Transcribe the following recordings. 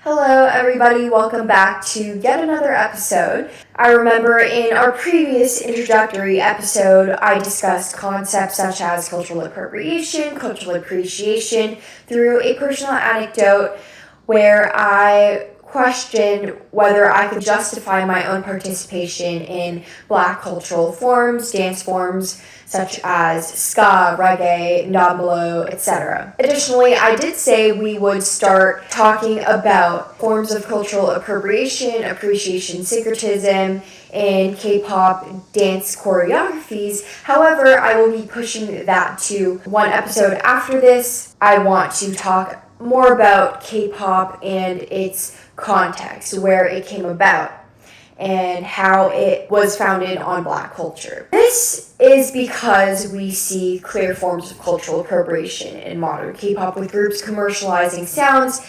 Hello, everybody. Welcome back to yet another episode. I remember in our previous introductory episode, I discussed concepts such as cultural appropriation, cultural appreciation through a personal anecdote where I questioned whether I could justify my own participation in Black cultural forms, dance forms, such as ska, reggae, ndambolo, etc. Additionally, I did say we would start talking about forms of cultural appreciation, syncretism, and K-pop dance choreographies. However, I will be pushing that to one episode after this. I want to talk more about K-pop and its context, where it came about, and how it was founded on Black culture. This is because we see clear forms of cultural appropriation in modern K-pop, with groups commercializing sounds,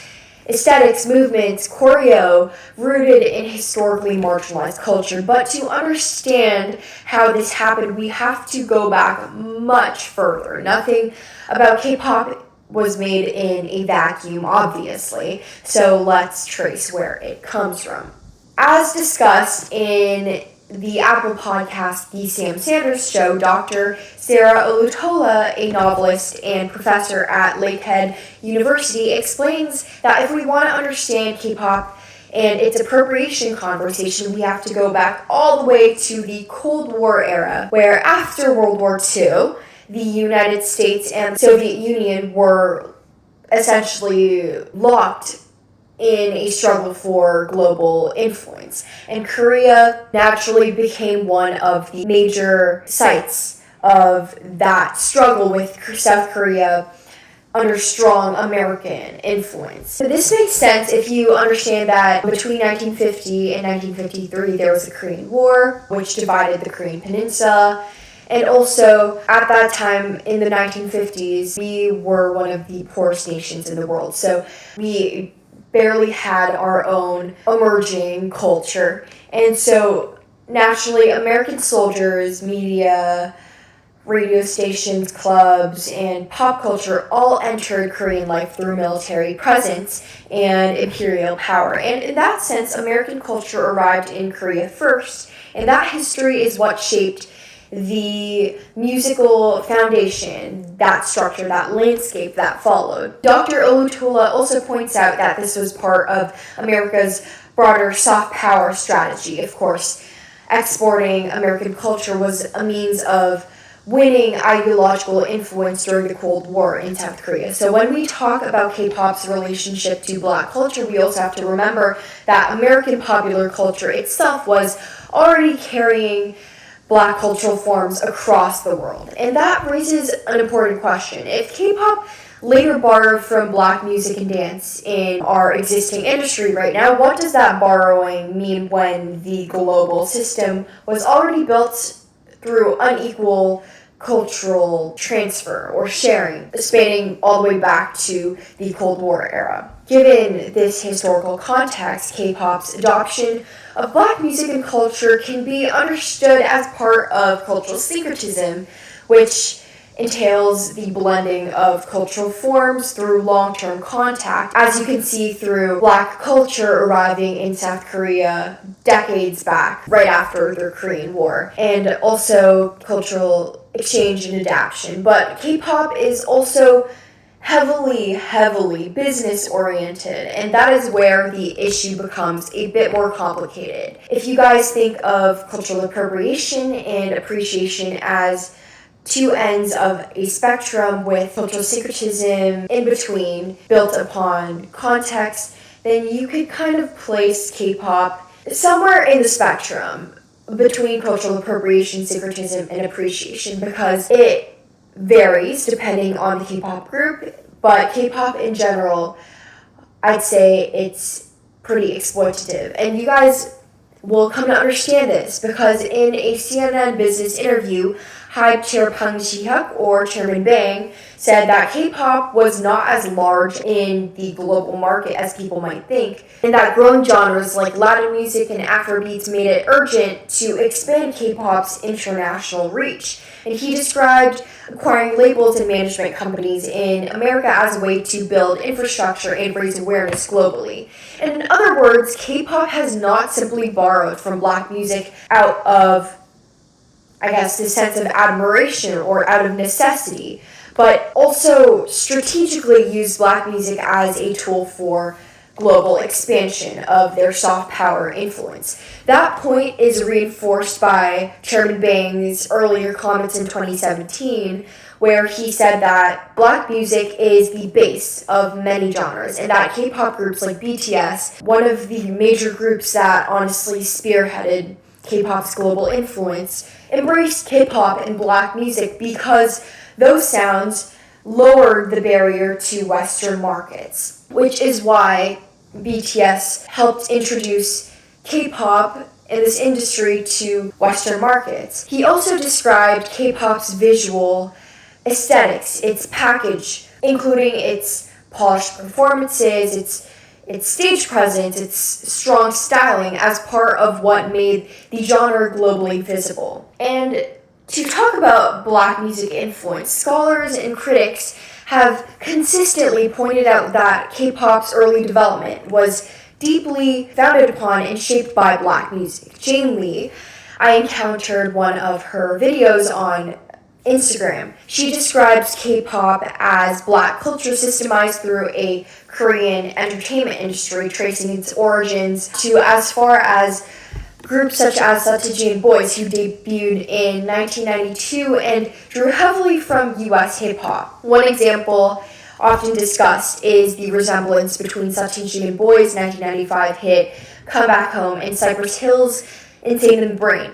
aesthetics, movements, choreo rooted in historically marginalized culture. But to understand how this happened, we have to go back much further. Nothing about K-pop was made in a vacuum, obviously, so let's trace where it comes from. As discussed in the Apple podcast, The Sam Sanders Show, Dr. Sarah Olutola, a novelist and professor at Lakehead University, explains that if we want to understand K-pop and its appropriation conversation, we have to go back all the way to the Cold War era, where after World War II, the United States and the Soviet Union were essentially locked in a struggle for global influence. And Korea naturally became one of the major sites of that struggle, with South Korea under strong American influence. So this makes sense if you understand that between 1950 and 1953 there was the Korean War, which divided the Korean Peninsula. And also, at that time, in the 1950s, we were one of the poorest nations in the world. So we barely had our own emerging culture. And so, naturally, American soldiers, media, radio stations, clubs, and pop culture all entered Korean life through military presence and imperial power. And in that sense, American culture arrived in Korea first. And that history is what shaped the musical foundation, that structure, that landscape that followed. Dr. Olutola also points out that this was part of America's broader soft power strategy. Of course, exporting American culture was a means of winning ideological influence during the Cold War in South Korea. So when we talk about K-pop's relationship to Black culture, we also have to remember that American popular culture itself was already carrying Black cultural forms across the world. And that raises an important question. If K-pop later borrowed from Black music and dance in our existing industry right now, what does that borrowing mean when the global system was already built through unequal cultural transfer or sharing, spanning all the way back to the Cold War era? Given this historical context, K-pop's adoption of Black music and culture can be understood as part of cultural syncretism, which entails the blending of cultural forms through long-term contact, as you can see through Black culture arriving in South Korea decades back, right after the Korean War, and also cultural exchange and adaptation. But K-pop is also heavily business-oriented, and that is where the issue becomes a bit more complicated. If you guys think of cultural appropriation and appreciation as two ends of a spectrum with cultural syncretism in between, built upon context, then you could kind of place K-pop somewhere in the spectrum between cultural appropriation, syncretism, and appreciation, because it varies depending on the K-pop group, but K-pop in general, I'd say it's pretty exploitative. And you guys will come to understand this because in a CNN business interview, Hype Chair Peng Jihuk, or Chairman Bang, said that K-pop was not as large in the global market as people might think, and that growing genres like Latin music and Afrobeats made it urgent to expand K-pop's international reach. And he described acquiring labels and management companies in America as a way to build infrastructure and raise awareness globally. And in other words, K-pop has not simply borrowed from Black music out of, I guess, this sense of admiration or out of necessity, but also strategically used Black music as a tool for global expansion of their soft power influence. That point is reinforced by Chairman Bang's earlier comments in 2017, where he said that Black music is the base of many genres, and that K-pop groups like BTS, one of the major groups that honestly spearheaded K-pop's global influence, embraced K-pop and Black music because those sounds lowered the barrier to Western markets, which is why BTS helped introduce K-pop and this industry to Western markets. He also described K-pop's visual aesthetics, its package, including its polished performances, its stage presence, its strong styling as part of what made the genre globally visible. And to talk about Black music influence, scholars and critics have consistently pointed out that K-pop's early development was deeply founded upon and shaped by Black music. Jane Lee, I encountered one of her videos on Instagram. She describes K-pop as Black culture systemized through a Korean entertainment industry, tracing its origins to as far as groups such as Sateojin Boys, who debuted in 1992 and drew heavily from US hip-hop. One example often discussed is the resemblance between Sateojin Boys' 1995 hit Come Back Home and Cypress Hill's Insane in the Brain.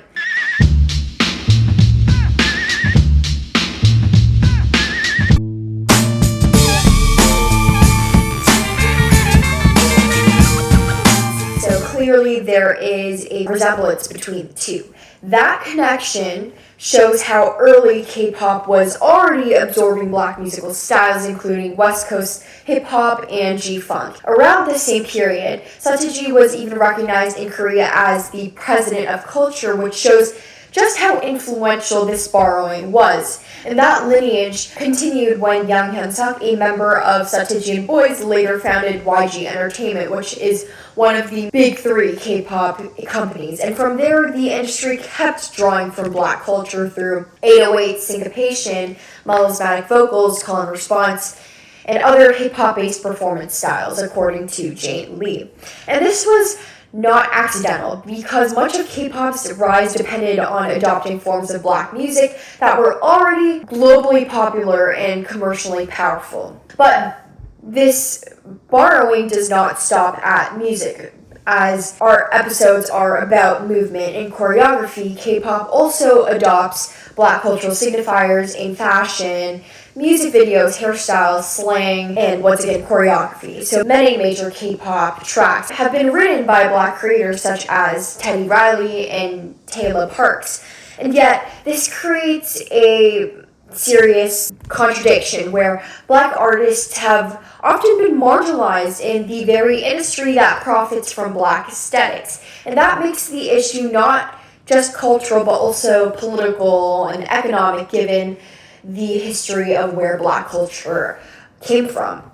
Clearly, there is a resemblance between the two. That connection shows how early K-pop was already absorbing Black musical styles, including West Coast hip-hop and G-funk. Around this same period, Sateji was even recognized in Korea as the president of culture, which shows just how influential this borrowing was. And that lineage continued when Young Hyun-suk, a member of Sateojin Boys, later founded YG Entertainment, which is one of the big three K-pop companies. And from there, the industry kept drawing from Black culture through 808 syncopation, melodramatic vocals, call and response, and other hip-hop-based performance styles, according to Jane Lee. And this was not accidental, because much of K-pop's rise depended on adopting forms of Black music that were already globally popular and commercially powerful. But this borrowing does not stop at music. As our episodes are about movement and choreography, K-pop also adopts Black cultural signifiers in fashion, music videos, hairstyles, slang, and once again, choreography. So many major K-pop tracks have been written by Black creators such as Teddy Riley and Taylor Parks. And yet, this creates a serious contradiction where Black artists have often been marginalized in the very industry that profits from Black aesthetics. And that makes the issue not just cultural, but also political and economic, given the history of where Black culture came from.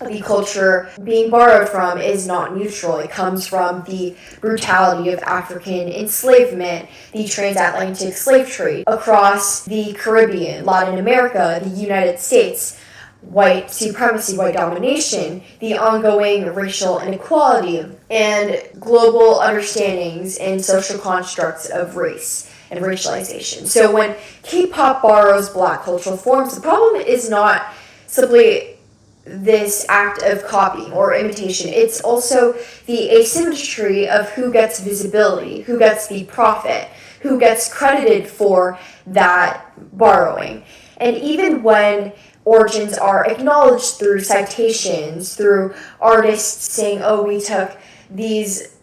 The culture being borrowed from is not neutral. It comes from the brutality of African enslavement, the transatlantic slave trade across the Caribbean, Latin America, the United States, white supremacy, white domination, the ongoing racial inequality, and global understandings and social constructs of race and racialization. So when K-pop borrows Black cultural forms, the problem is not simply this act of copying or imitation. It's also the asymmetry of who gets visibility, who gets the profit, who gets credited for that borrowing. And even when origins are acknowledged through citations, through artists saying, oh, we took these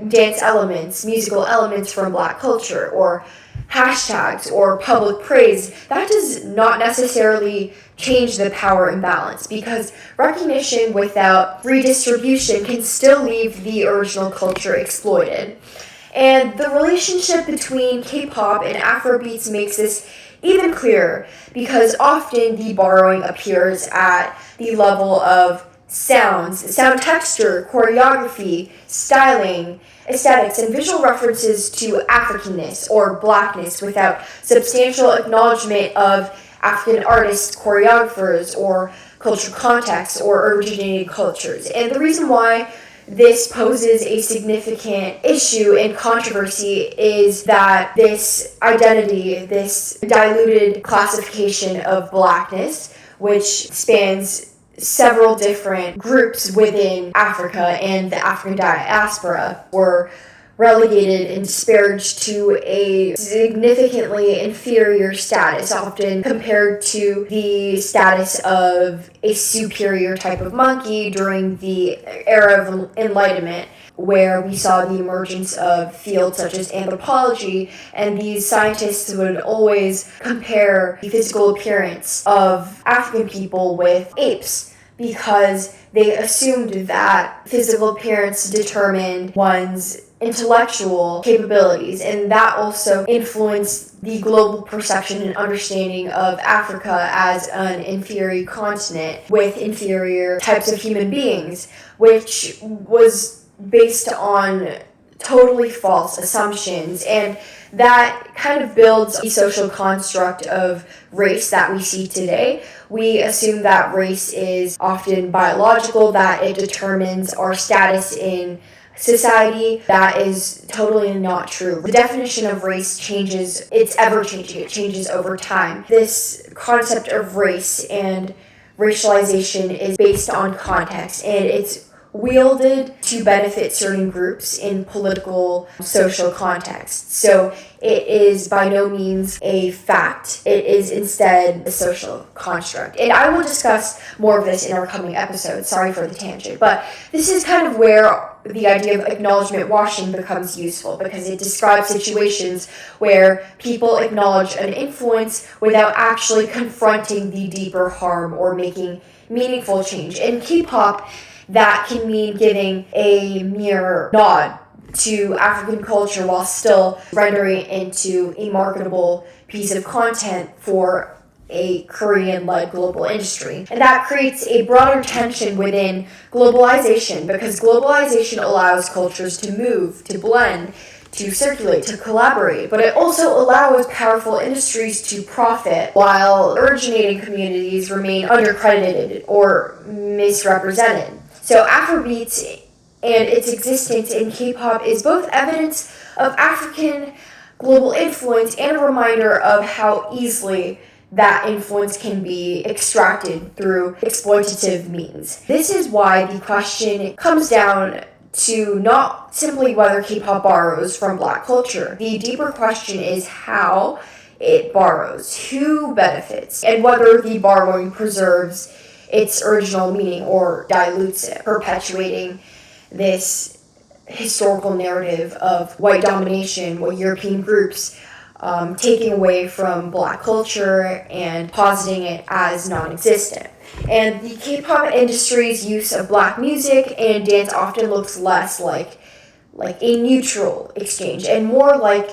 dance elements, musical elements from Black culture, or hashtags or public praise, that does not necessarily change the power imbalance, because recognition without redistribution can still leave the original culture exploited. And the relationship between K-pop and Afrobeats makes this even clearer, because often the borrowing appears at the level of sound texture, choreography, styling, aesthetics, and visual references to Africanness or blackness without substantial acknowledgement of African artists, choreographers, or cultural context or originating cultures. And the reason why this poses a significant issue and controversy is that this identity, this diluted classification of blackness, which spans several different groups within Africa and the African diaspora, were relegated and disparaged to a significantly inferior status, often compared to the status of a superior type of monkey during the era of Enlightenment, where we saw the emergence of fields such as anthropology, and these scientists would always compare the physical appearance of African people with apes, because they assumed that physical appearance determined one's intellectual capabilities, and that also influenced the global perception and understanding of Africa as an inferior continent with inferior types of human beings, which was based on totally false assumptions. And that kind of builds the social construct of race that we see today. We assume that race is often biological, that it determines our status in society. That is totally not true. The definition of race changes, it's ever changing, it changes over time. This concept of race and racialization is based on context, and it's wielded to benefit certain groups in political, social contexts. So it is by no means a fact. It is instead a social construct. And I will discuss more of this in our coming episodes. Sorry for the tangent. But this is kind of where the idea of acknowledgement washing becomes useful, because it describes situations where people acknowledge an influence without actually confronting the deeper harm or making meaningful change. In K-pop, that can mean giving a mere nod to African culture while still rendering it into a marketable piece of content for a Korean-led global industry. And that creates a broader tension within globalization, because globalization allows cultures to move, to blend, to circulate, to collaborate, but it also allows powerful industries to profit while originating communities remain undercredited or misrepresented. So Afrobeats and its existence in K-pop is both evidence of African global influence and a reminder of how easily that influence can be extracted through exploitative means. This is why the question comes down to not simply whether K-pop borrows from Black culture. The deeper question is how it borrows, who benefits, and whether the borrowing preserves its original meaning or dilutes it, perpetuating this historical narrative of white domination, white European groups taking away from Black culture and positing it as non-existent. And the K-pop industry's use of Black music and dance often looks less like a neutral exchange and more like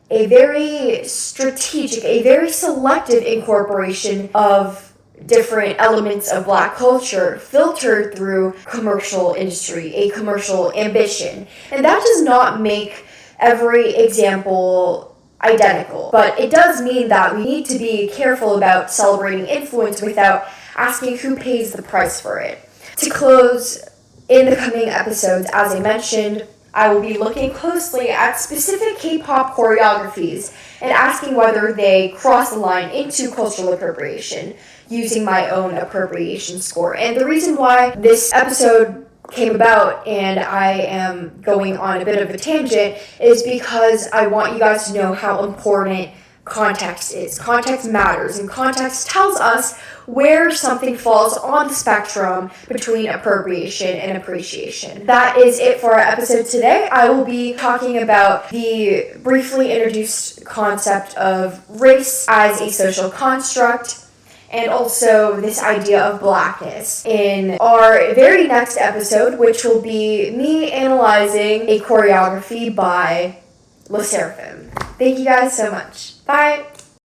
a very strategic, a very selective incorporation of different elements of Black culture filtered through commercial industry, a commercial ambition. And that does not make every example identical, but it does mean that we need to be careful about celebrating influence without asking who pays the price for it. To close, in the coming episodes, as I mentioned, I will be looking closely at specific K-pop choreographies and asking whether they cross the line into cultural appropriation, using my own appropriation score. And the reason why this episode came about and I am going on a bit of a tangent is because I want you guys to know how important context is. Context matters, and context tells us where something falls on the spectrum between appropriation and appreciation. That is it for our episode today. I will be talking about the briefly introduced concept of race as a social construct, and also this idea of blackness in our very next episode, which will be me analyzing a choreography by Le Seraphim. Thank you guys so much. Bye!